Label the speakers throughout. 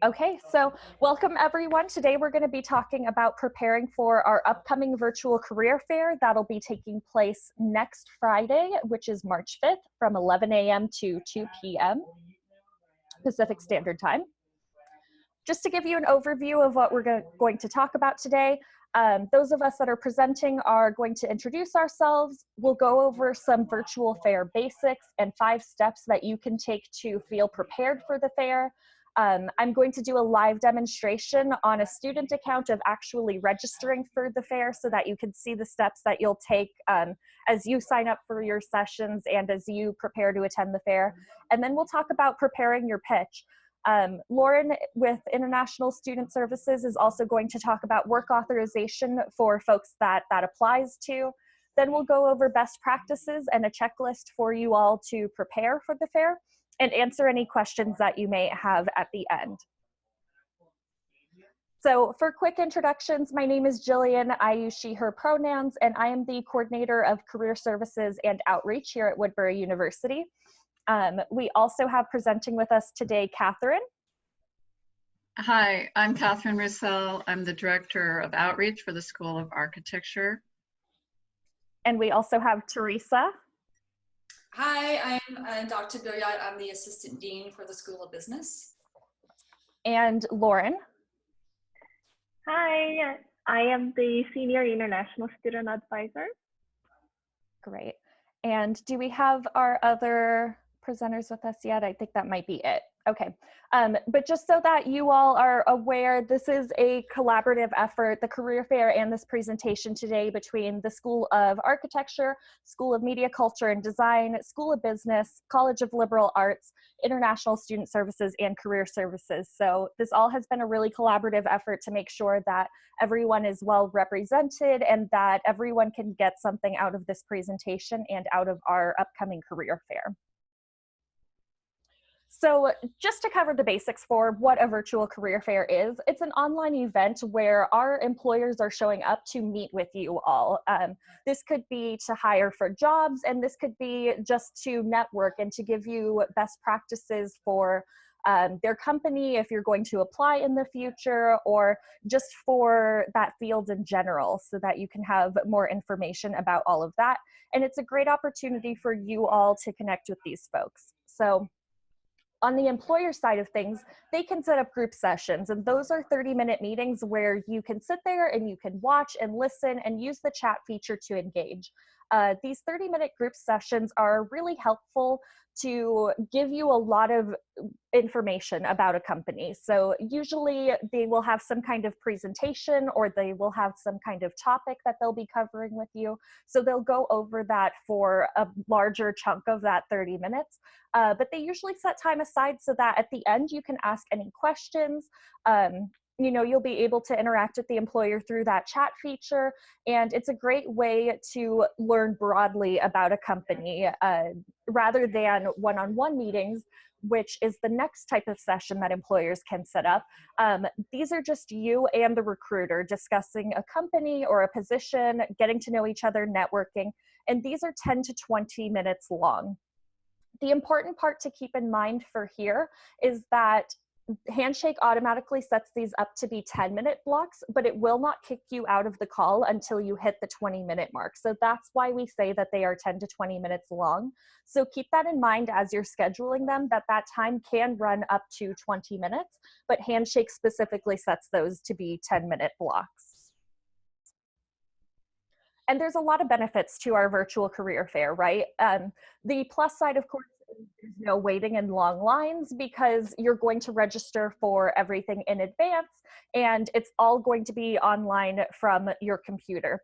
Speaker 1: Okay, so welcome everyone. Today we're going to be talking about preparing for our upcoming virtual career fair that'll be taking place next Friday, which is March 5th from 11 a.m. to 2 p.m. Pacific Standard Time. Just to give you an overview of what we're going to talk about today, those of us that are presenting are going to introduce ourselves. We'll go over some virtual fair basics and 5 steps that you can take to feel prepared for the fair. I'm going to do a live demonstration on a student account of actually registering for the fair so that you can see the steps that you'll take as you sign up for your sessions and as you prepare to attend the fair. And then we'll talk about preparing your pitch. Lauren with International Student Services is also going to talk about work authorization for folks that applies to. Then we'll go over best practices and a checklist for you all to prepare for the fair and answer any questions that you may have at the end. So for quick introductions, my name is Jillian. I use she, her pronouns, and I am the coordinator of career services and outreach here at Woodbury University. We also have presenting with us today, Catherine.
Speaker 2: Hi, I'm Catherine Roussel. I'm the Director of Outreach for the School of Architecture.
Speaker 1: And we also have Teresa.
Speaker 3: Hi, I'm Dr. Bilyat. I'm the Assistant Dean for the School of Business.
Speaker 1: And Lauren.
Speaker 4: Hi, I am the Senior International Student Advisor.
Speaker 1: Great. And do we have our other presenters with us yet? I think that might be it. Okay, but just so that you all are aware, this is a collaborative effort, the career fair and this presentation today between the School of Architecture, School of Media Culture and Design, School of Business, College of Liberal Arts, International Student Services, and Career Services. So this all has been a really collaborative effort to make sure that everyone is well represented and that everyone can get something out of this presentation and out of our upcoming career fair. So just to cover the basics for what a virtual career fair is, it's an online event where our employers are showing up to meet with you all. This could be to hire for jobs, and this could be just to network and to give you best practices for their company if you're going to apply in the future, or just for that field in general so that you can have more information about all of that. And it's a great opportunity for you all to connect with these folks. So on the employer side of things, they can set up group sessions, and those are 30-minute meetings where you can sit there and you can watch and listen and use the chat feature to engage. These 30-minute group sessions are really helpful to give you a lot of information about a company. So usually they will have some kind of presentation or they will have some kind of topic that they'll be covering with you. So they'll go over that for a larger chunk of that 30 minutes. But they usually set time aside so that at the end you can ask any questions. You know, you'll be able to interact with the employer through that chat feature, and it's a great way to learn broadly about a company rather than one-on-one meetings, which is the next type of session that employers can set up. These are just you and the recruiter discussing a company or a position, getting to know each other, networking, and these are 10 to 20 minutes long. The important part to keep in mind for here is that Handshake automatically sets these up to be 10-minute blocks, but it will not kick you out of the call until you hit the 20-minute mark. So that's why we say that they are 10 to 20 minutes long. So keep that in mind as you're scheduling them, that that time can run up to 20 minutes, but Handshake specifically sets those to be 10-minute blocks. And there's a lot of benefits to our virtual career fair, right? The plus side, of course, there's no waiting in long lines because you're going to register for everything in advance and it's all going to be online from your computer.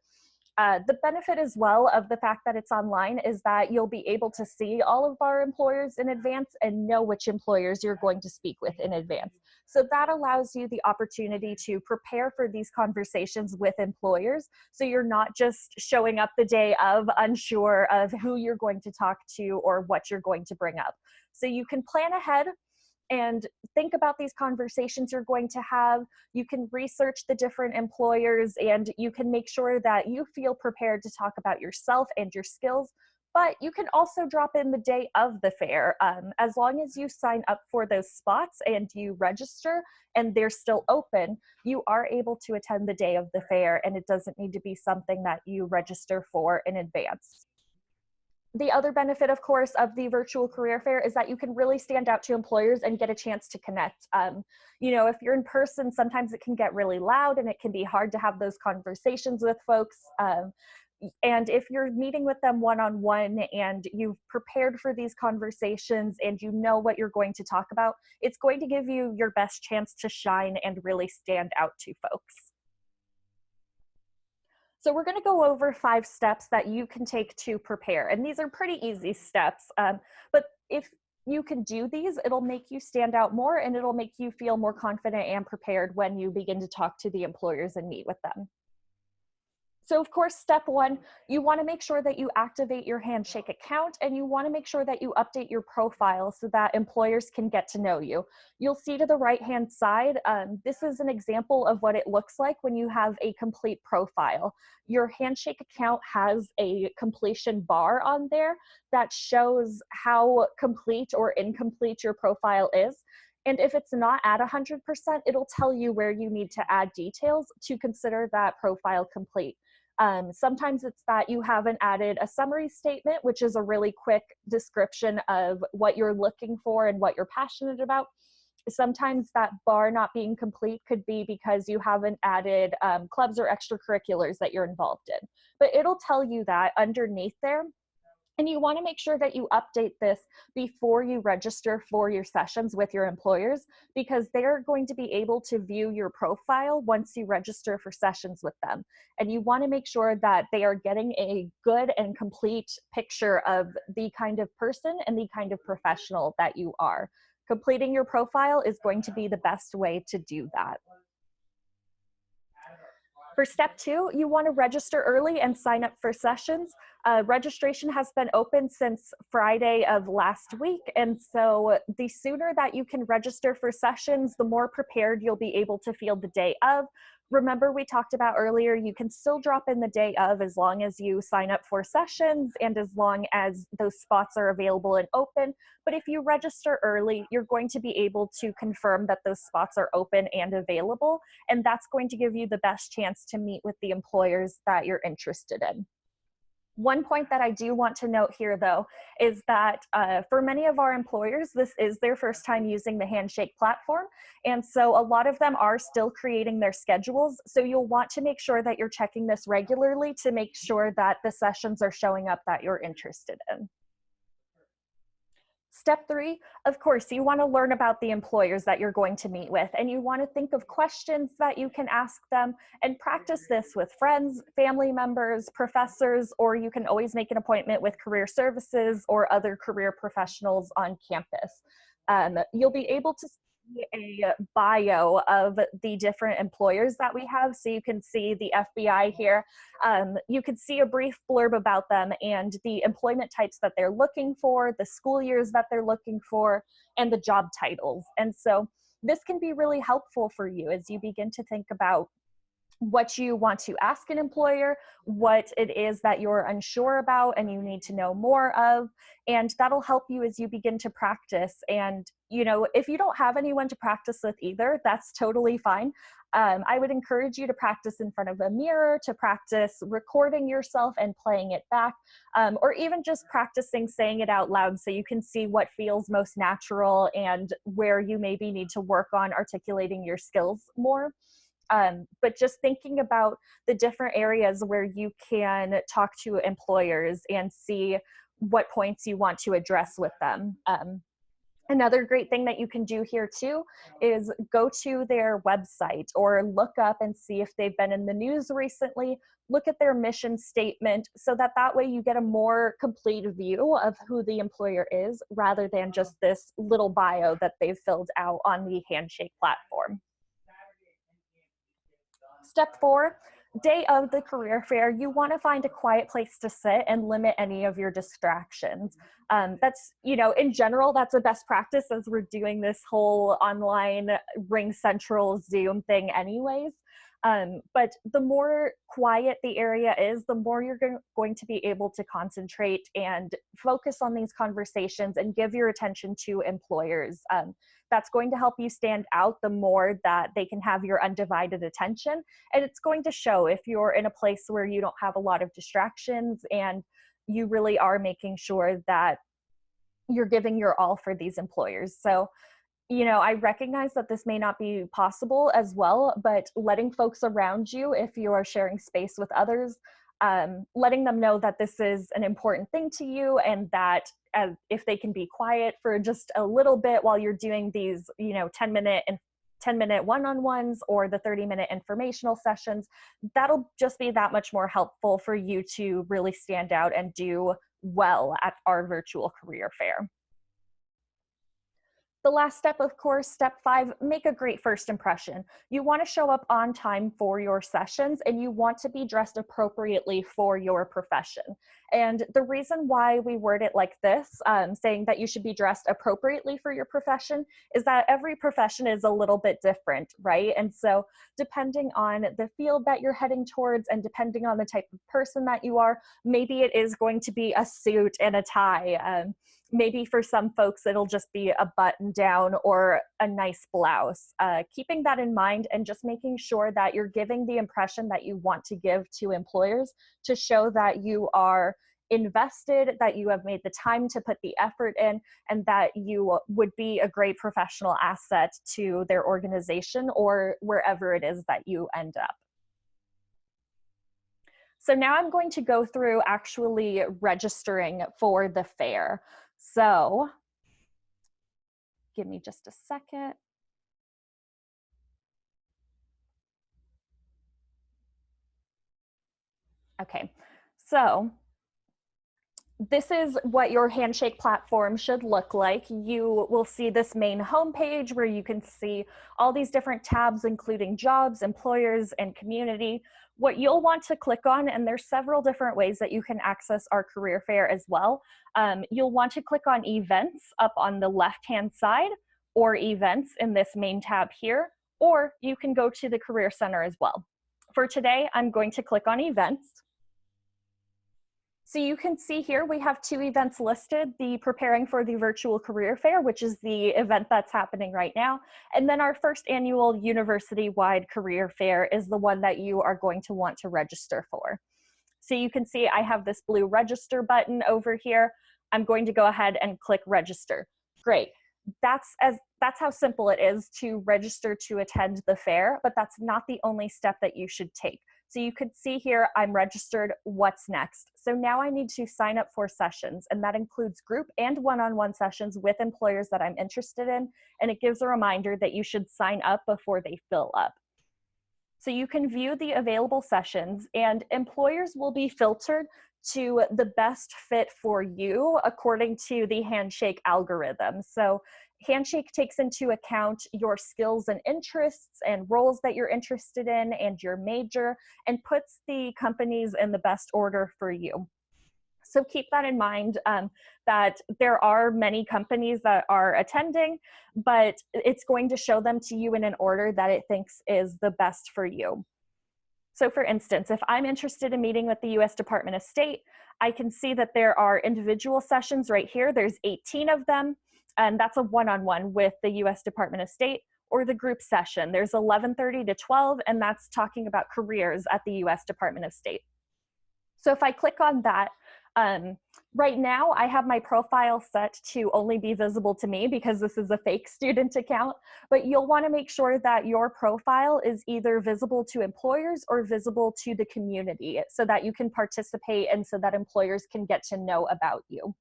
Speaker 1: The benefit as well of the fact that it's online is that you'll be able to see all of our employers in advance and know which employers you're going to speak with in advance. So that allows you the opportunity to prepare for these conversations with employers. So you're not just showing up the day of unsure of who you're going to talk to or what you're going to bring up. So you can plan ahead and think about these conversations you're going to have. You can research the different employers and you can make sure that you feel prepared to talk about yourself and your skills, but you can also drop in the day of the fair. As long as you sign up for those spots and you register and they're still open, you are able to attend the day of the fair, and it doesn't need to be something that you register for in advance. The other benefit, of course, of the virtual career fair is that you can really stand out to employers and get a chance to connect. If you're in person, sometimes it can get really loud and it can be hard to have those conversations with folks. And if you're meeting with them one-on-one and you've prepared for these conversations and you know what you're going to talk about, it's going to give you your best chance to shine and really stand out to folks. So we're going to go over 5 steps that you can take to prepare. And these are pretty easy steps, but if you can do these, it'll make you stand out more and it'll make you feel more confident and prepared when you begin to talk to the employers and meet with them. So of course, step 1, you want to make sure that you activate your Handshake account, and you want to make sure that you update your profile so that employers can get to know you. You'll see to the right-hand side, this is an example of what it looks like when you have a complete profile. Your Handshake account has a completion bar on there that shows how complete or incomplete your profile is. And if it's not at 100%, it'll tell you where you need to add details to consider that profile complete. Sometimes it's that you haven't added a summary statement, which is a really quick description of what you're looking for and what you're passionate about. Sometimes that bar not being complete could be because you haven't added clubs or extracurriculars that you're involved in. But it'll tell you that underneath there. And you want to make sure that you update this before you register for your sessions with your employers, because they're going to be able to view your profile once you register for sessions with them. And you want to make sure that they are getting a good and complete picture of the kind of person and the kind of professional that you are. Completing your profile is going to be the best way to do that. For step 2, you want to register early and sign up for sessions. Registration has been open since Friday of last week, and so the sooner that you can register for sessions, the more prepared you'll be able to feel the day of. Remember, we talked about earlier, you can still drop in the day of as long as you sign up for sessions and as long as those spots are available and open. But if you register early, you're going to be able to confirm that those spots are open and available, and that's going to give you the best chance to meet with the employers that you're interested in. One point that I do want to note here, though, is that for many of our employers, this is their first time using the Handshake platform. And so a lot of them are still creating their schedules. So you'll want to make sure that you're checking this regularly to make sure that the sessions are showing up that you're interested in. Step 3, of course, you want to learn about the employers that you're going to meet with, and you want to think of questions that you can ask them and practice this with friends, family members, professors, or you can always make an appointment with career services or other career professionals on campus. You'll be able to see a bio of the different employers that we have. So you can see the FBI here. You can see a brief blurb about them and the employment types that they're looking for, the school years that they're looking for, and the job titles. And so this can be really helpful for you as you begin to think about what you want to ask an employer, what it is that you're unsure about and you need to know more of, and that'll help you as you begin to practice. And, if you don't have anyone to practice with either, that's totally fine. I would encourage you to practice in front of a mirror, to practice recording yourself and playing it back, or even just practicing saying it out loud so you can see what feels most natural and where you maybe need to work on articulating your skills more. But just thinking about the different areas where you can talk to employers and see what points you want to address with them. Another great thing that you can do here too is go to their website or look up and see if they've been in the news recently. Look at their mission statement so that way you get a more complete view of who the employer is rather than just this little bio that they've filled out on the Handshake platform. Step 4, day of the career fair, you want to find a quiet place to sit and limit any of your distractions. That's, in general, that's a best practice as we're doing this whole online Ring Central Zoom thing anyways. But the more quiet the area is, the more you're going to be able to concentrate and focus on these conversations and give your attention to employers. That's going to help you stand out the more that they can have your undivided attention. And it's going to show if you're in a place where you don't have a lot of distractions and you really are making sure that you're giving your all for these employers. So, I recognize that this may not be possible as well, but letting folks around you, if you are sharing space with others, letting them know that this is an important thing to you, and that if they can be quiet for just a little bit while you're doing these, 10-minute one-on-ones or the 30-minute informational sessions, that'll just be that much more helpful for you to really stand out and do well at our virtual career fair. The last step, of course, step 5, make a great first impression. You want to show up on time for your sessions, and you want to be dressed appropriately for your profession. And the reason why we word it like this, saying that you should be dressed appropriately for your profession, is that every profession is a little bit different, right? And so depending on the field that you're heading towards and depending on the type of person that you are, maybe it is going to be a suit and a tie. Maybe for some folks, it'll just be a button down or a nice blouse. Keeping that in mind and just making sure that you're giving the impression that you want to give to employers to show that you are invested, that you have made the time to put the effort in, and that you would be a great professional asset to their organization or wherever it is that you end up. So now I'm going to go through actually registering for the fair. So give me just a second. Okay, so this is what your Handshake platform should look like. You will see this main homepage where you can see all these different tabs, including jobs, employers, and community. What you'll want to click on, and there's several different ways that you can access our career fair as well. You'll want to click on events up on the left-hand side, or events in this main tab here, or you can go to the Career Center as well. For today, I'm going to click on events. So you can see here we have 2 events listed, the Preparing for the Virtual Career Fair, which is the event that's happening right now, and then our first annual university-wide career fair is the one that you are going to want to register for. So you can see I have this blue register button over here. I'm going to go ahead and click register. Great. That's how simple it is to register to attend the fair, but that's not the only step that you should take. So you could see here, I'm registered, what's next? So now I need to sign up for sessions, and that includes group and one-on-one sessions with employers that I'm interested in, and it gives a reminder that you should sign up before they fill up. So you can view the available sessions, and employers will be filtered to the best fit for you according to the Handshake algorithm. So Handshake takes into account your skills and interests and roles that you're interested in and your major, and puts the companies in the best order for you. So keep that in mind, that there are many companies that are attending, but it's going to show them to you in an order that it thinks is the best for you. So for instance, if I'm interested in meeting with the US Department of State, I can see that there are individual sessions right here. There's 18 of them, and that's a one-on-one with the US Department of State, or the group session. There's 11:30 to 12, and that's talking about careers at the US Department of State. So if I click on that, right now I have my profile set to only be visible to me because this is a fake student account, but you'll want to make sure that your profile is either visible to employers or visible to the community so that you can participate and so that employers can get to know about you.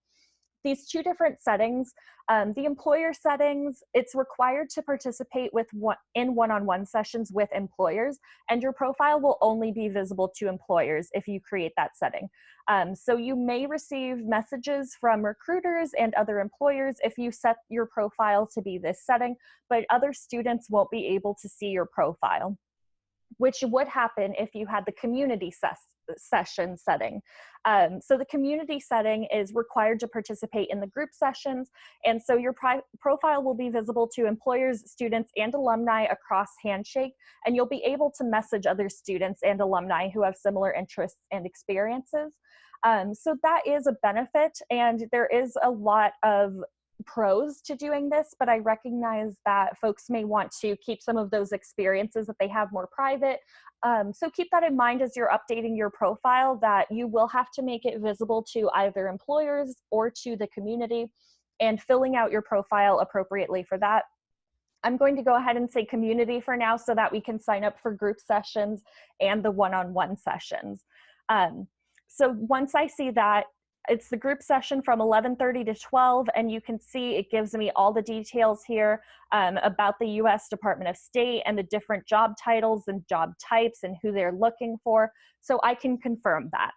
Speaker 1: These 2 different settings, the employer settings, it's required to participate in one-on-one sessions with employers, and your profile will only be visible to employers if you create that setting. So you may receive messages from recruiters and other employers if you set your profile to be this setting, but other students won't be able to see your profile. which would happen if you had the community session setting. So the community setting is required to participate in the group sessions, and so your profile will be visible to employers, students, and alumni across Handshake, and you'll be able to message other students and alumni who have similar interests and experiences. So that is a benefit, and there is a lot of pros to doing this, but I recognize that folks may want to keep some of those experiences that they have more private. So keep that in mind as you're updating your profile, that you will have to make it visible to either employers or to the community, and filling out your profile appropriately for that. I'm going to go ahead and say community for now so that we can sign up for group sessions and the one-on-one sessions. So once I see that, it's the group session from 11:30 to 12, and you can see it gives me all the details here about the U.S. Department of State and the different job titles and job types and who they're looking for. So I can confirm that.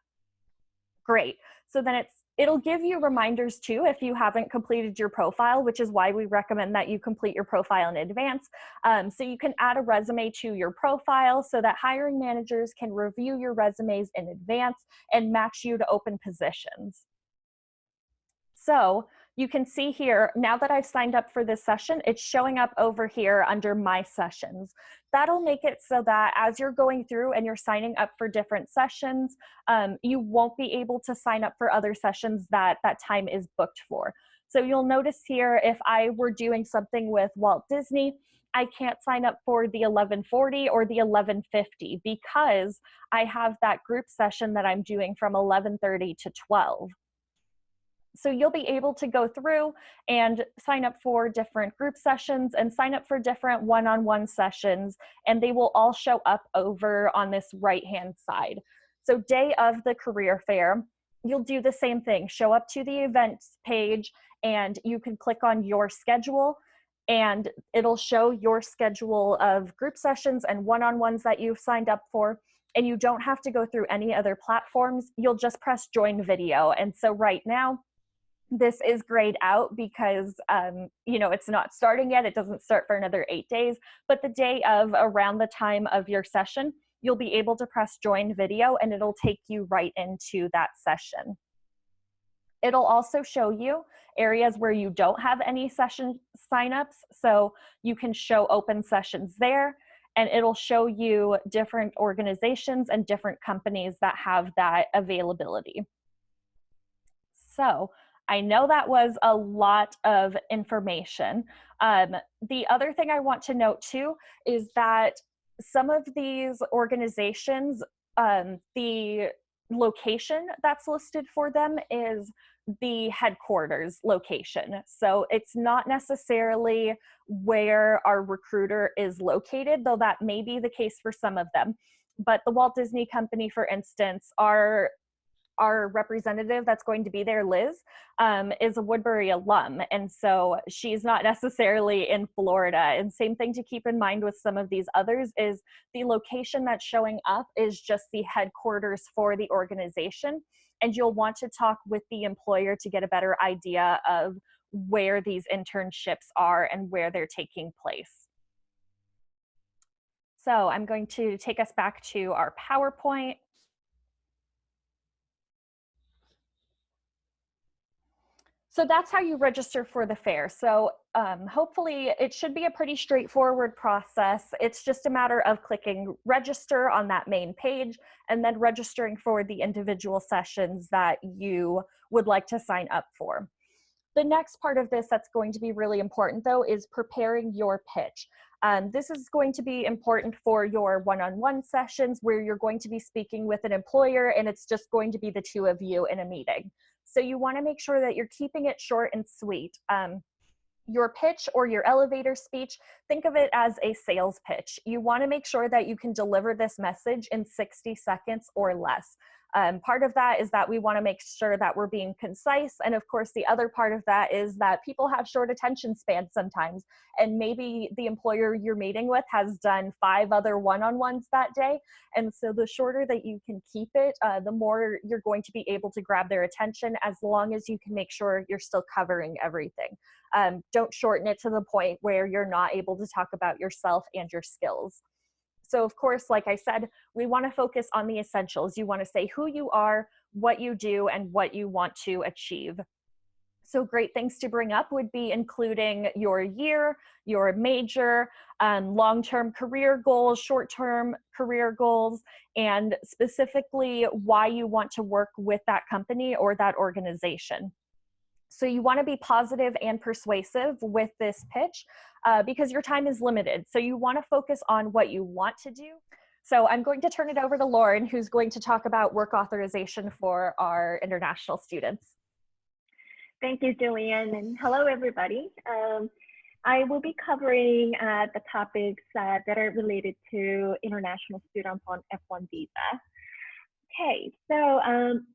Speaker 1: Great. So then it'll give you reminders too if you haven't completed your profile, which is why we recommend that you complete your profile in advance. So you can add a resume to your profile so that hiring managers can review your resumes in advance and match you to open positions. So you can see here, now that I've signed up for this session, it's showing up over here under My Sessions. That'll make it so that as you're going through and you're signing up for different sessions, you won't be able to sign up for other sessions that that time is booked for. So you'll notice here, if I were doing something with Walt Disney, I can't sign up for the 11:40 or the 11:50 because I have that group session that I'm doing from 11:30 to 12. So you'll be able to go through and sign up for different group sessions and sign up for different one-on-one sessions, and they will all show up over on this right-hand side. So day of the career fair, you'll do the same thing. Show up to the events page, and you can click on your schedule, and it'll show your schedule of group sessions and one-on-ones that you've signed up for. And you don't have to go through any other platforms. You'll just press join video. And so right now, this is grayed out because, you know, it's not starting yet. It doesn't start for another 8 days, but the day of, around the time of your session, you'll be able to press join video and it'll take you right into that session. It'll also show you areas where you don't have any session signups, so you can show open sessions there, and it'll show you different organizations and different companies that have that availability. So I know that was a lot of information. The other thing I want to note too is that some of these organizations, the location that's listed for them is the headquarters location. So it's not necessarily where our recruiter is located, though that may be the case for some of them. But the Walt Disney Company, for instance, our representative that's going to be there, Liz, is a Woodbury alum. And so she's not necessarily in Florida. And same thing to keep in mind with some of these others is the location that's showing up is just the headquarters for the organization. And you'll want to talk with the employer to get a better idea of where these internships are and where they're taking place. So I'm going to take us back to our PowerPoint. So that's how you register for the fair. So hopefully it should be a pretty straightforward process. It's just a matter of clicking register on that main page and then registering for the individual sessions that you would like to sign up for. The next part of this that's going to be really important though is preparing your pitch. This is going to be important for your one-on-one sessions where you're going to be speaking with an employer and it's just going to be the two of you in a meeting. So you want to make sure that you're keeping it short and sweet. Your pitch or your elevator speech, think of it as a sales pitch. You want to make sure that you can deliver this message in 60 seconds or less. Part of that is that we want to make sure that we're being concise. And of course, the other part of that is that people have short attention spans sometimes. And maybe the employer you're meeting with has done 5 other one-on-ones that day. And so the shorter that you can keep it, the more you're going to be able to grab their attention, as long as you can make sure you're still covering everything. Don't shorten it to the point where you're not able to talk about yourself and your skills. So of course, like I said, we want to focus on the essentials. You want to say who you are, what you do, and what you want to achieve. So great things to bring up would be including your year, your major, long-term career goals, short-term career goals, and specifically why you want to work with that company or that organization. So you want to be positive and persuasive with this pitch because your time is limited. So you want to focus on what you want to do. So I'm going to turn it over to Lauren, who's going to talk about work authorization for our international students.
Speaker 4: Thank you, Jillian, and hello, everybody. I will be covering the topics that are related to international students on F1 visa. Okay, so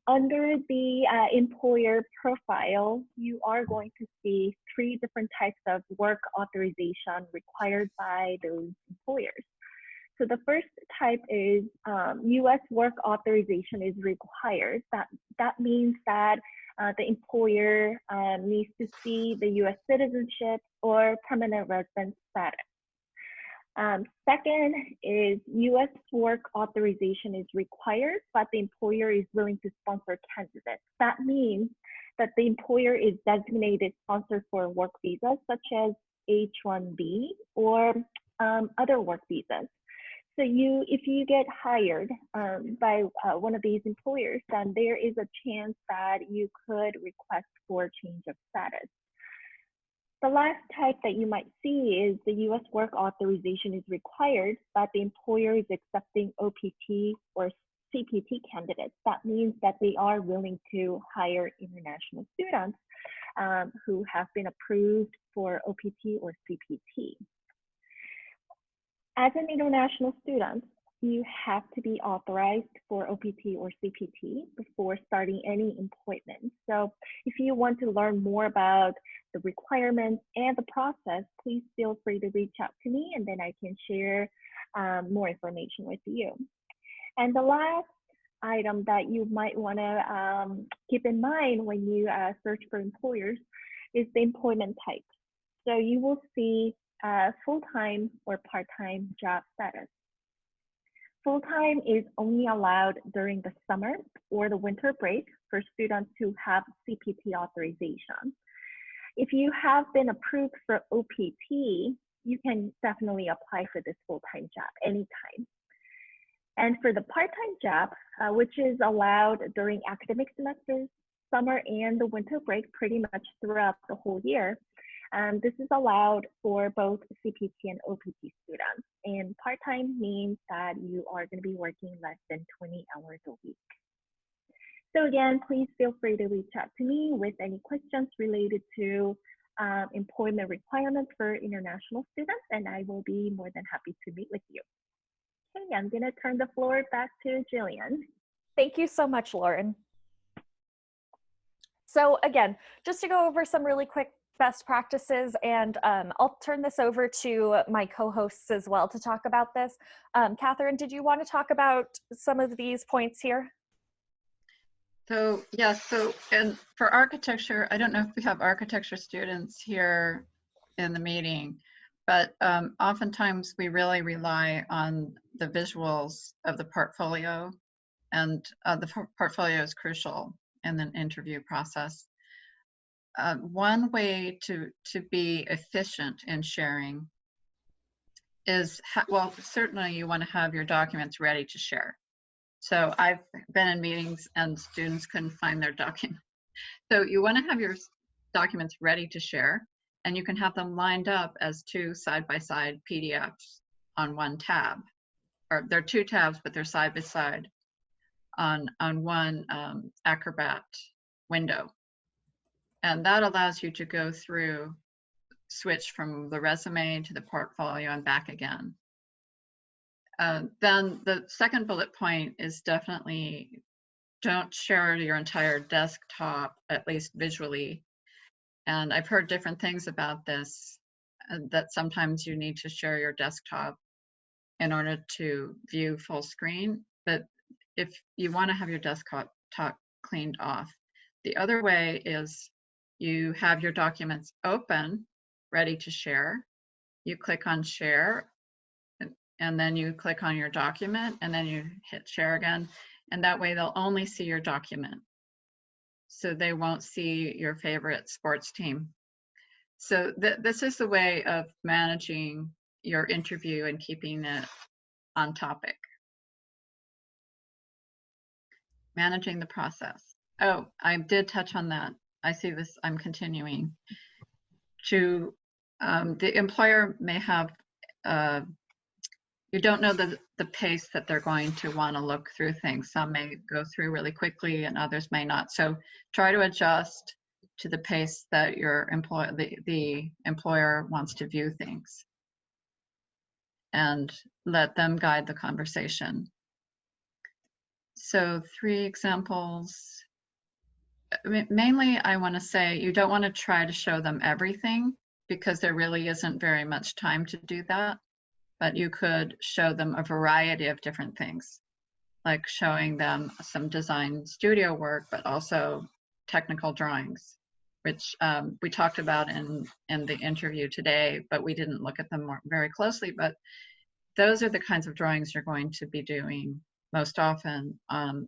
Speaker 4: under the employer profile, you are going to see 3 different types of work authorization required by those employers. So the first type is U.S. work authorization is required. That means that the employer needs to see the U.S. citizenship or permanent residence status. Second is U.S. work authorization is required, but the employer is willing to sponsor candidates. That means that the employer is designated sponsor for work visas such as H-1B or other work visas. So if you get hired by one of these employers, then there is a chance that you could request for change of status. The last type that you might see is the U.S. work authorization is required, but the employer is accepting OPT or CPT candidates. That means that they are willing to hire international students who have been approved for OPT or CPT. As an international student, you have to be authorized for OPT or CPT before starting any employment. So if you want to learn more about the requirements and the process, please feel free to reach out to me and then I can share more information with you. And the last item that you might want to keep in mind when you search for employers is the employment type. So you will see full-time or part-time job status. Full-time is only allowed during the summer or the winter break for students who have CPT authorization. If you have been approved for OPT, you can definitely apply for this full-time job anytime. And for the part-time job, which is allowed during academic semesters, summer and the winter break pretty much throughout the whole year, this is allowed for both CPT and OPT students. And part-time means that you are going to be working less than 20 hours a week. So again, please feel free to reach out to me with any questions related to employment requirements for international students, and I will be more than happy to meet with you. Okay, I'm going to turn the floor back to Jillian.
Speaker 1: Thank you so much, Lauren. So again, just to go over some really quick best practices, and I'll turn this over to my co-hosts as well to talk about this. Catherine, did you want to talk about some of these points here?
Speaker 2: So yes, and for architecture, I don't know if we have architecture students here in the meeting, but oftentimes we really rely on the visuals of the portfolio, and the portfolio is crucial in an interview process. One way to be efficient in sharing is, well, certainly you want to have your documents ready to share. So I've been in meetings and students couldn't find their document. So you want to have your documents ready to share, and you can have them lined up as 2 side-by-side PDFs on one tab. Or they're 2 tabs, but they're side by side on one Acrobat window. And that allows you to go through, switch from the resume to the portfolio and back again. Then the second bullet point is definitely don't share your entire desktop, at least visually. And I've heard different things about this, that sometimes you need to share your desktop in order to view full screen. But if you want to have your desktop cleaned off, the other way is you have your documents open, ready to share. You click on share, and then you click on your document, and then you hit share again, and that way they'll only see your document. So they won't see your favorite sports team. So this is the way of managing your interview and keeping it on topic. Managing the process. Oh, I did touch on that. I see this, I'm continuing. The employer may have, you don't know the pace that they're going to want to look through things. Some may go through really quickly and others may not. So try to adjust to the pace that your the employer wants to view things, and let them guide the conversation. So 3 examples. Mainly, I want to say you don't want to try to show them everything, because there really isn't very much time to do that. But you could show them a variety of different things, like showing them some design studio work, but also technical drawings, which we talked about in the interview today, but we didn't look at them very closely. But those are the kinds of drawings you're going to be doing most often in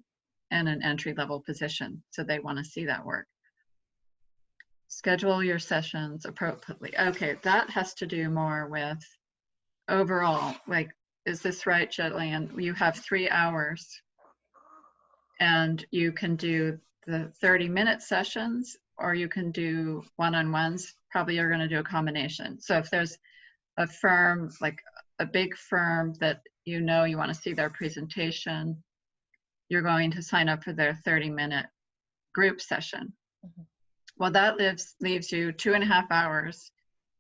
Speaker 2: an entry-level position. So they want to see that work. Schedule your sessions appropriately. Okay, that has to do more with overall, like, is this right, Jillian? You have 3 hours and you can do the 30-minute sessions, or you can do one-on-ones. Probably you're going to do a combination. So if there's a firm, like a big firm that you know you want to see their presentation, you're going to sign up for their 30-minute group session. Mm-hmm. Well, that leaves you 2.5 hours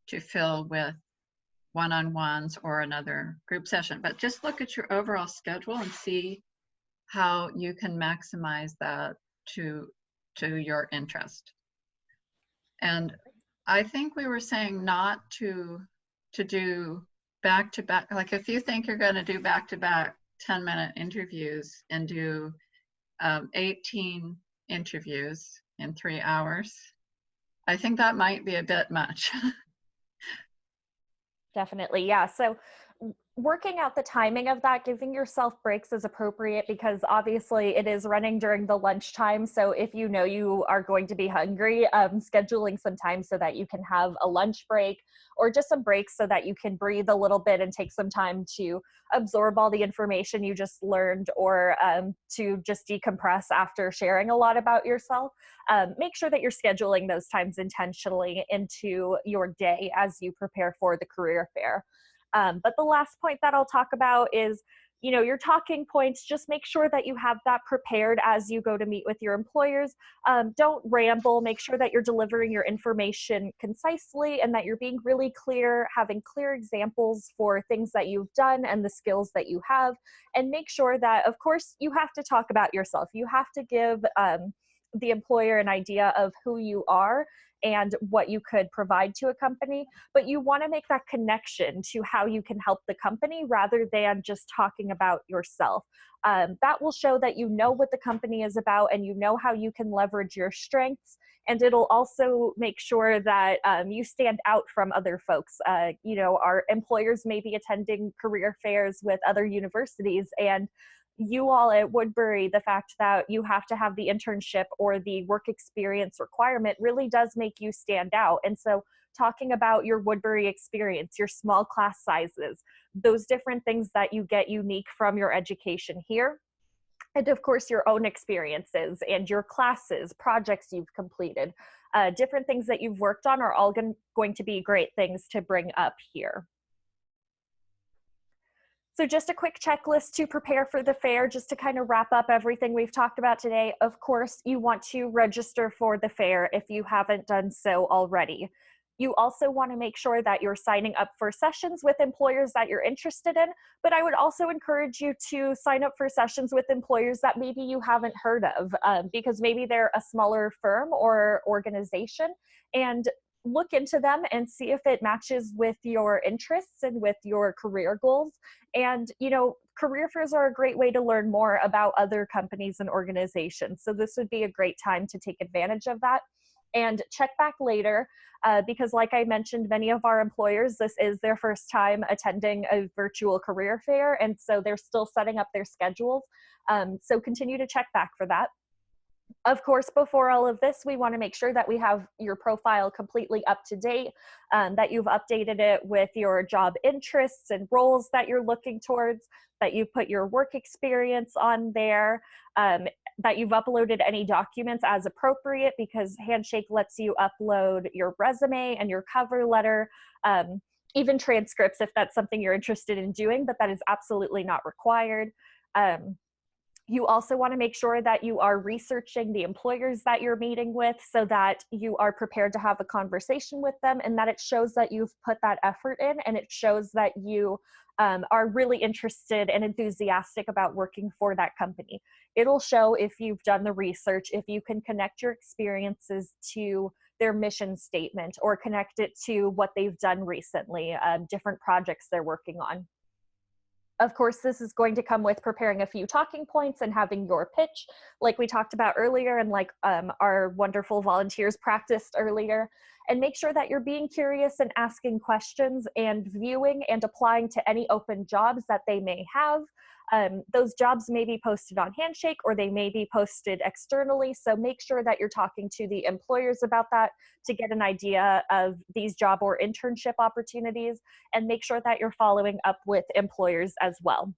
Speaker 2: to fill with one-on-ones or another group session. But just look at your overall schedule and see how you can maximize that to your interest. And I think we were saying not to do back-to-back, like if you think you're going to do back-to-back 10-minute interviews and do 18 interviews in 3 hours, I think that might be a bit much.
Speaker 1: Definitely, yeah. So working out the timing of that, giving yourself breaks is appropriate, because obviously it is running during the lunchtime. So if you know you are going to be hungry, scheduling some time so that you can have a lunch break or just some breaks so that you can breathe a little bit and take some time to absorb all the information you just learned, or to just decompress after sharing a lot about yourself. Make sure that you're scheduling those times intentionally into your day as you prepare for the career fair. But the last point that I'll talk about is, your talking points. Just make sure that you have that prepared as you go to meet with your employers. Don't ramble. Make sure that you're delivering your information concisely and that you're being really clear, having clear examples for things that you've done and the skills that you have. And make sure that, of course, you have to talk about yourself. You have to give the employer an idea of who you are and what you could provide to a company, but you want to make that connection to how you can help the company rather than just talking about yourself. That will show that you know what the company is about and you know how you can leverage your strengths, and it'll also make sure that you stand out from other folks. Our employers may be attending career fairs with other universities, and you all at Woodbury, the fact that you have to have the internship or the work experience requirement really does make you stand out. And so talking about your Woodbury experience, your small class sizes, those different things that you get unique from your education here, and of course your own experiences and your classes, projects you've completed, different things that you've worked on are all going to be great things to bring up here. So just a quick checklist to prepare for the fair, just to kind of wrap up everything we've talked about today. Of course, you want to register for the fair if you haven't done so already. You also want to make sure that you're signing up for sessions with employers that you're interested in, but I would also encourage you to sign up for sessions with employers that maybe you haven't heard of, because maybe they're a smaller firm or organization, and look into them and see if it matches with your interests and with your career goals. And, career fairs are a great way to learn more about other companies and organizations. So this would be a great time to take advantage of that. and check back later because like I mentioned, many of our employers, this is their first time attending a virtual career fair, and so they're still setting up their schedules. So continue to check back for that. Of course, before all of this, we want to make sure that we have your profile completely up to date, that you've updated it with your job interests and roles that you're looking towards, that you put your work experience on there, that you've uploaded any documents as appropriate, because Handshake lets you upload your resume and your cover letter, even transcripts if that's something you're interested in doing, but that is absolutely not required. You also want to make sure that you are researching the employers that you're meeting with so that you are prepared to have a conversation with them, and that it shows that you've put that effort in, and it shows that you are really interested and enthusiastic about working for that company. It'll show if you've done the research, if you can connect your experiences to their mission statement or connect it to what they've done recently, different projects they're working on. Of course, this is going to come with preparing a few talking points and having your pitch, like we talked about earlier and like our wonderful volunteers practiced earlier. And make sure that you're being curious and asking questions and viewing and applying to any open jobs that they may have. Those jobs may be posted on Handshake or they may be posted externally. So make sure that you're talking to the employers about that to get an idea of these job or internship opportunities, and make sure that you're following up with employers as well.